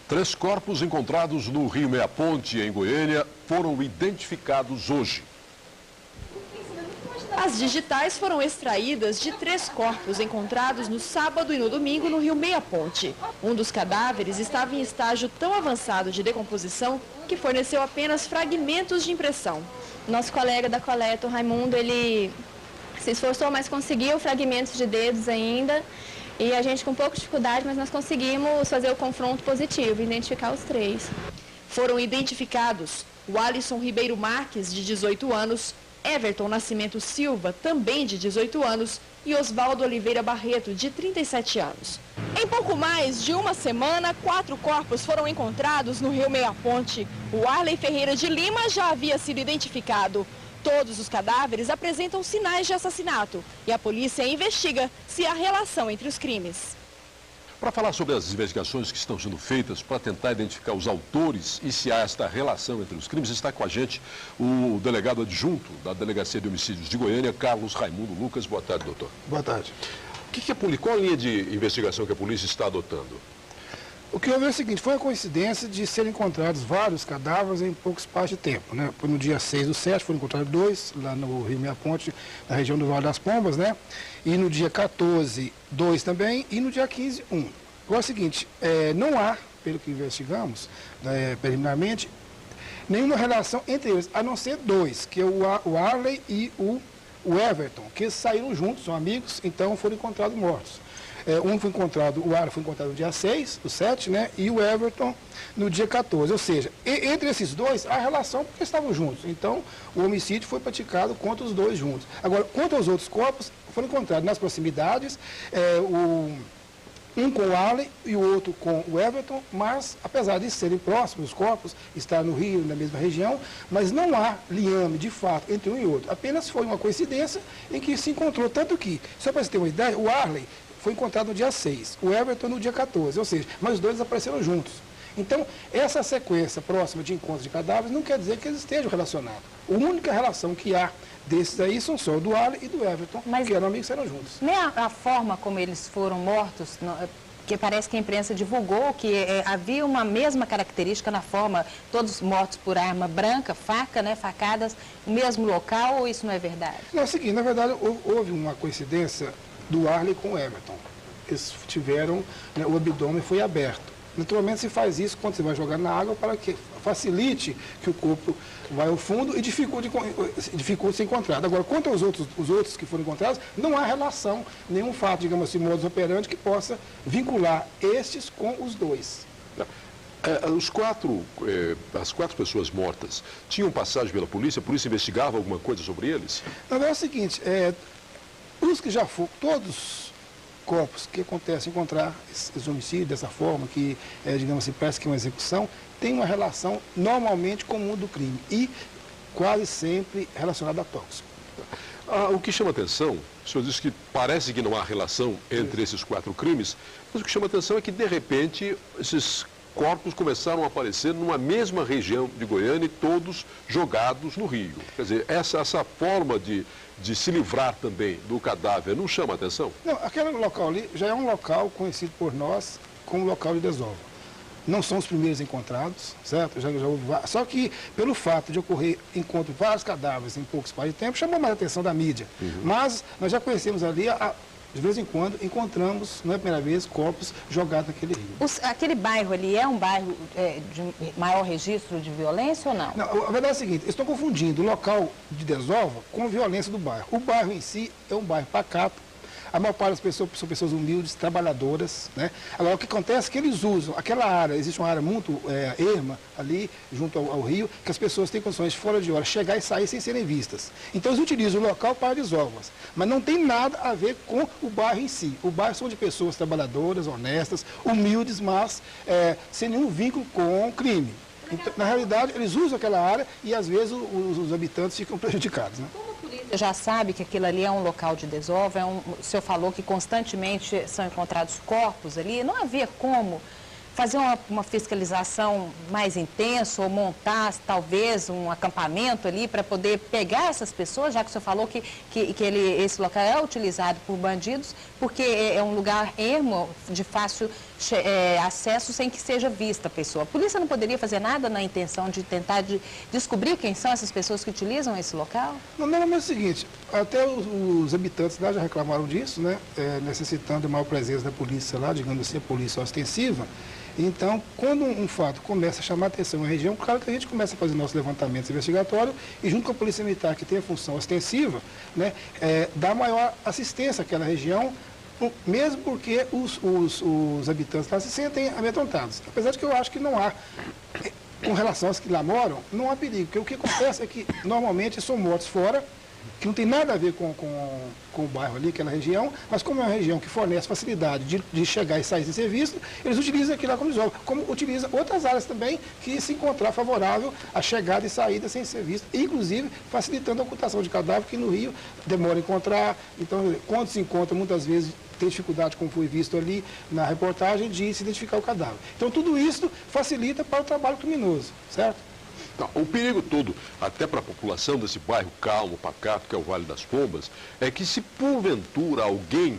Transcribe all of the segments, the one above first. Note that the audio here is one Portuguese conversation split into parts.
3 corpos encontrados no Rio Meia Ponte, em Goiânia, foram identificados hoje. As digitais foram extraídas de 3 corpos encontrados no sábado e no domingo no Rio Meia Ponte. Um dos cadáveres estava em estágio tão avançado de decomposição que forneceu apenas fragmentos de impressão. Nosso colega da coleta, o Raimundo, ele se esforçou, mas conseguiu fragmentos de dedos ainda. E a gente com pouca dificuldade, mas nós conseguimos fazer o confronto positivo, identificar os 3. Foram identificados o Alisson Ribeiro Marques, de 18 anos, Everton Nascimento Silva, também de 18 anos, e Osvaldo Oliveira Barreto, de 37 anos. Em pouco mais de uma semana, 4 corpos foram encontrados no Rio Meia Ponte. O Arley Ferreira de Lima já havia sido identificado. Todos os cadáveres apresentam sinais de assassinato e a polícia investiga se há relação entre os crimes. Para falar sobre as investigações que estão sendo feitas para tentar identificar os autores e se há esta relação entre os crimes, está com a gente o delegado adjunto da Delegacia de Homicídios de Goiânia, Carlos Raimundo Lucas. Boa tarde, doutor. Boa tarde. Qual a linha de investigação que a polícia está adotando? O que houve é o seguinte, foi a coincidência de serem encontrados vários cadáveres em pouco espaço de tempo, né? No dia 6/7 foram encontrados 2, lá no Rio Meia Ponte, na região do Vale das Pombas, né? E no dia 14, 2 também, e no dia 15, 1. Agora é o seguinte, não há, pelo que investigamos, preliminarmente, nenhuma relação entre eles, a não ser 2, que é o Arley e o Everton, que eles saíram juntos, são amigos, então foram encontrados mortos. Um foi encontrado, o Arley foi encontrado no dia 6, do 7, né? E o Everton no dia 14. Ou seja, entre esses 2, há relação porque estavam juntos. Então, o homicídio foi praticado contra os 2 juntos. Agora, quanto aos outros corpos, foram encontrados nas proximidades, um com o Arley e o outro com o Everton, mas, apesar de serem próximos, os corpos estão no Rio, na mesma região, mas não há liame, de fato, entre um e outro. Apenas foi uma coincidência em que se encontrou, tanto que, só para você ter uma ideia, o Arley foi encontrado no dia 6, o Everton no dia 14, ou seja, mas os 2 apareceram juntos. Então, essa sequência próxima de encontros de cadáveres não quer dizer que eles estejam relacionados. A única relação que há desses aí são só o do Arley e do Everton, que eram amigos e eram juntos. Nem a forma como eles foram mortos, que parece que a imprensa divulgou que havia uma mesma característica na forma, todos mortos por arma branca, faca, né, facadas, no mesmo local, ou isso não é verdade? Não, é o seguinte, na verdade, houve uma coincidência do Arley com o Everton. Eles tiveram, né, o abdômen foi aberto. Naturalmente se faz isso quando você vai jogar na água para que facilite que o corpo vai ao fundo e dificulte ser encontrado. Agora, quanto aos outros que foram encontrados, não há relação, nenhum fato, digamos assim, modus operandi que possa vincular estes com os 2. As 4 pessoas mortas tinham passagem pela polícia? A polícia investigava alguma coisa sobre eles? Na verdade é o seguinte, os que já foram, todos corpos que acontece encontrar esse homicídio dessa forma, que, digamos assim, parece que é uma execução, tem uma relação normalmente comum do crime e quase sempre relacionada a tóxico. O que chama atenção, o senhor disse que parece que não há relação entre esses 4 crimes, mas o que chama atenção é que, de repente, esses corpos começaram a aparecer numa mesma região de Goiânia e todos jogados no rio. Quer dizer, essa forma de se livrar também do cadáver não chama a atenção? Não, aquele local ali já é um local conhecido por nós como local de desova. Não são os primeiros encontrados, certo? Já houve vários. Só que, pelo fato de ocorrer encontro de vários cadáveres em pouco espaço de tempo, chamou mais a atenção da mídia. Mas nós já conhecemos ali, de vez em quando, encontramos, não é a primeira vez, corpos jogados naquele rio. Aquele bairro ali é um bairro de maior registro de violência ou não? Não, a verdade é a seguinte, eles estão confundindo o local de desova com a violência do bairro. O bairro em si é um bairro pacato. A maior parte das pessoas são pessoas humildes, trabalhadoras, né? Agora, o que acontece é que eles usam aquela área, existe uma área muito erma ali, junto ao rio, que as pessoas têm condições de fora de hora chegar e sair sem serem vistas. Então, eles utilizam o local para desovas, mas não tem nada a ver com o bairro em si. O bairro são de pessoas trabalhadoras, honestas, humildes, mas sem nenhum vínculo com o crime. Então, na realidade, eles usam aquela área e, às vezes, os habitantes ficam prejudicados, né? Como a polícia já sabe que aquilo ali é um local de desova, o senhor falou que constantemente são encontrados corpos ali, não havia como fazer uma fiscalização mais intensa ou montar, talvez, um acampamento ali para poder pegar essas pessoas, já que o senhor falou que esse local é utilizado por bandidos, porque é um lugar ermo, de fácil acesso, sem que seja vista a pessoa. A polícia não poderia fazer nada na intenção de tentar descobrir quem são essas pessoas que utilizam esse local? Não, mas é o seguinte, até os habitantes lá já reclamaram disso, né? Necessitando de maior presença da polícia lá, digamos assim, a polícia ostensiva. Então, quando um fato começa a chamar a atenção na região, claro que a gente começa a fazer nossos levantamentos investigatórios e junto com a Polícia Militar, que tem a função ostensiva, né, dá maior assistência àquela região, mesmo porque os habitantes lá se sentem amedrontados. Apesar de que eu acho que não há, com relação aos que lá moram, não há perigo, porque o que acontece é que normalmente são mortos fora, que não tem nada a ver com o bairro ali, aquela região, mas como é uma região que fornece facilidade de chegar e sair sem ser visto, eles utilizam aquilo lá como isolam, como utilizam outras áreas também que se encontrar favorável a chegada e saída sem ser visto, inclusive facilitando a ocultação de cadáver, que no Rio demora a encontrar. Então, quando se encontra, muitas vezes tem dificuldade, como foi visto ali na reportagem, de se identificar o cadáver. Então, tudo isso facilita para o trabalho criminoso, certo? Não, o perigo todo, até para a população desse bairro calmo, pacato, que é o Vale das Pombas, é que se porventura alguém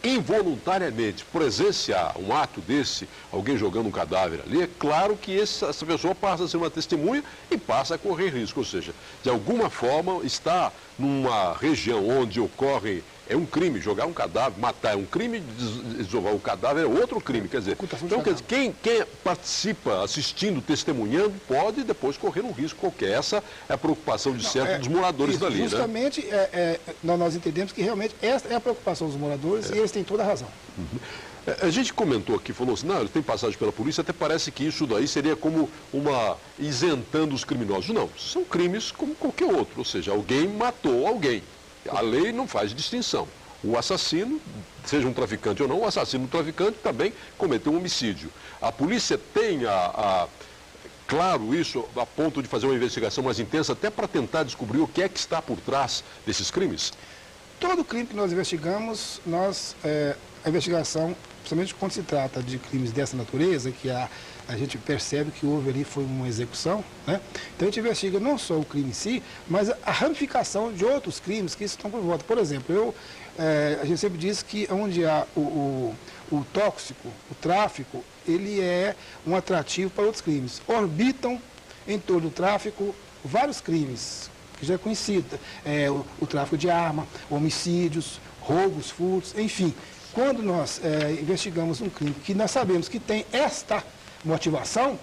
involuntariamente presenciar um ato desse, alguém jogando um cadáver ali, é claro que essa pessoa passa a ser uma testemunha e passa a correr risco. Ou seja, de alguma forma está numa região onde ocorre, é um crime, jogar um cadáver, matar é um crime, desovar o cadáver é outro crime. Quer dizer, então, quem participa assistindo, testemunhando, pode depois correr um risco qualquer. Essa é a preocupação de certos dos moradores isso, dali. Justamente, né? Nós entendemos que realmente essa é a preocupação dos moradores e eles têm toda a razão. Uhum. A gente comentou aqui, falou assim, não, ele tem passagem pela polícia, até parece que isso daí seria como isentando os criminosos. Não, são crimes como qualquer outro, ou seja, alguém matou alguém. A lei não faz distinção. O assassino, seja um traficante ou não, o assassino do traficante também cometeu um homicídio. A polícia tem claro isso, a ponto de fazer uma investigação mais intensa, até para tentar descobrir o que é que está por trás desses crimes? Todo crime que nós investigamos, a investigação, principalmente quando se trata de crimes dessa natureza, que a gente percebe que houve ali foi uma execução, né? Então a gente investiga não só o crime em si, mas a ramificação de outros crimes que estão por volta. Por exemplo, a gente sempre diz que onde há o tóxico, o tráfico, ele é um atrativo para outros crimes. Orbitam em torno do tráfico vários crimes, que já é conhecido, o tráfico de arma, homicídios, roubos, furtos, enfim. Quando nós investigamos um crime que nós sabemos que tem esta motivação,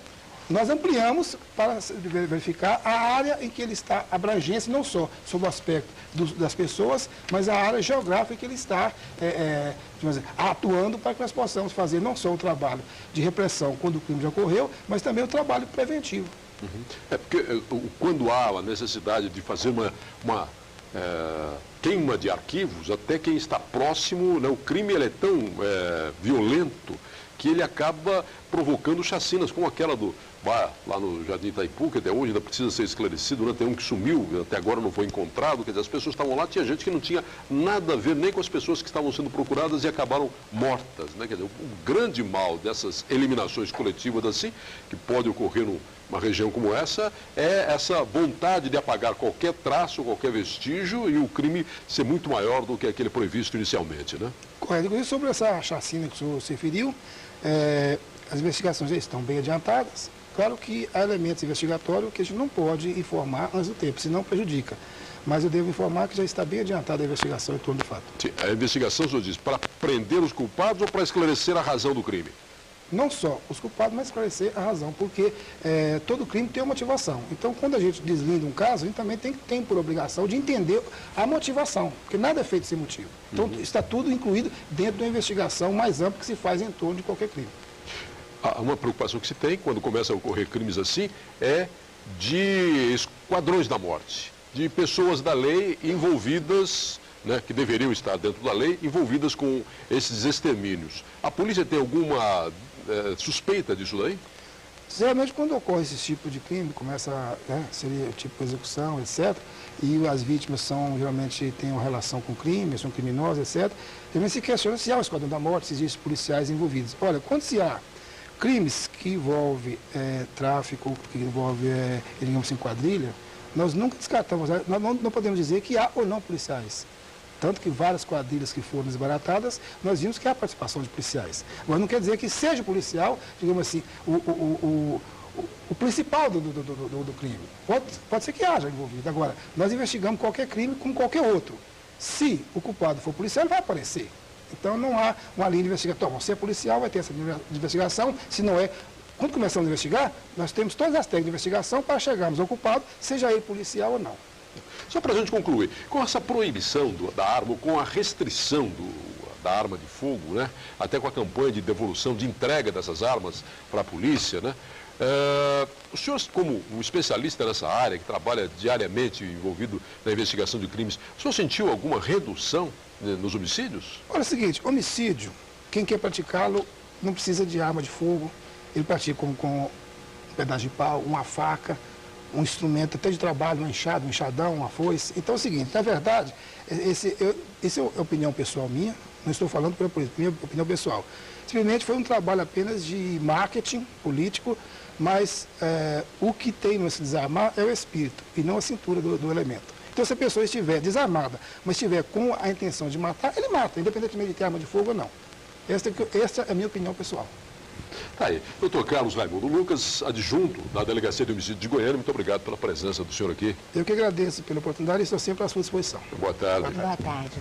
nós ampliamos para verificar a área em que ele está, abrangência, não só sob o aspecto das pessoas, mas a área geográfica que ele está atuando, para que nós possamos fazer não só o trabalho de repressão quando o crime já ocorreu, mas também o trabalho preventivo. Uhum. É porque quando há a necessidade de fazer uma queima de arquivos, até quem está próximo, né, o crime ele é tão violento que ele acaba provocando chacinas, como aquela lá no Jardim Itaipu, que até hoje ainda precisa ser esclarecido, né? Tem um que sumiu, até agora não foi encontrado, quer dizer, as pessoas estavam lá, tinha gente que não tinha nada a ver nem com as pessoas que estavam sendo procuradas e acabaram mortas, né? Quer dizer, o grande mal dessas eliminações coletivas assim, que pode ocorrer numa região como essa, é essa vontade de apagar qualquer traço, qualquer vestígio e o crime ser muito maior do que aquele previsto inicialmente, né? Correto. E sobre essa chacina que o senhor se referiu, as investigações já estão bem adiantadas. Claro que há elementos investigatórios que a gente não pode informar antes do tempo, senão prejudica. Mas eu devo informar que já está bem adiantada a investigação em torno do fato. Sim, a investigação, o senhor diz, para prender os culpados ou para esclarecer a razão do crime? Não só os culpados, mas esclarecer a razão, porque todo crime tem uma motivação. Então, quando a gente deslinda um caso, a gente também tem por obrigação de entender a motivação, porque nada é feito sem motivo. Então, está tudo incluído dentro da investigação mais ampla que se faz em torno de qualquer crime. Uma preocupação que se tem quando começam a ocorrer crimes assim é de esquadrões da morte, de pessoas da lei envolvidas, né, que deveriam estar dentro da lei, envolvidas com esses extermínios. A polícia tem alguma suspeita disso daí? Geralmente, quando ocorre esse tipo de crime, começa, seria tipo execução, etc., e as vítimas geralmente têm uma relação com crime, são criminosos, etc., também se questiona se há o esquadrão da morte, se existem policiais envolvidos. Olha, quando se há crimes que envolvem tráfico, que envolvem, digamos assim, quadrilha, nós nunca descartamos, nós não podemos dizer que há ou não policiais. Tanto que várias quadrilhas que foram desbaratadas, nós vimos que há participação de policiais. Mas não quer dizer que seja policial, digamos assim, o principal do crime. Pode ser que haja envolvido. Agora, nós investigamos qualquer crime como qualquer outro. Se o culpado for policial, ele vai aparecer. Então, não há uma linha de investigação. Bom, se é policial, vai ter essa linha de investigação. Se não é, quando começamos a investigar, nós temos todas as técnicas de investigação para chegarmos ao culpado, seja ele policial ou não. Só para a gente concluir, com essa proibição da arma, com a restrição da arma de fogo, né, até com a campanha de devolução, de entrega dessas armas para a polícia, né, o senhor, como um especialista nessa área, que trabalha diariamente envolvido na investigação de crimes, o senhor sentiu alguma redução nos homicídios? Olha, é o seguinte, homicídio, quem quer praticá-lo não precisa de arma de fogo, ele pratica com um pedaço de pau, uma faca, um instrumento até de trabalho, uma enxada, um enxadão, uma foice. Então é o seguinte, na verdade, essa é a opinião pessoal minha, não estou falando pela polícia, minha opinião pessoal. Simplesmente foi um trabalho apenas de marketing político, mas o que tem no se desarmar é o espírito e não a cintura do elemento. Então, se a pessoa estiver desarmada, mas estiver com a intenção de matar, ele mata, independentemente de ter arma de fogo ou não. Essa é a minha opinião pessoal. Tá aí. Doutor Carlos Raimundo Lucas, adjunto da Delegacia de Homicídio de Goiânia, muito obrigado pela presença do senhor aqui. Eu que agradeço pela oportunidade e estou sempre à sua disposição. Boa tarde. Boa tarde.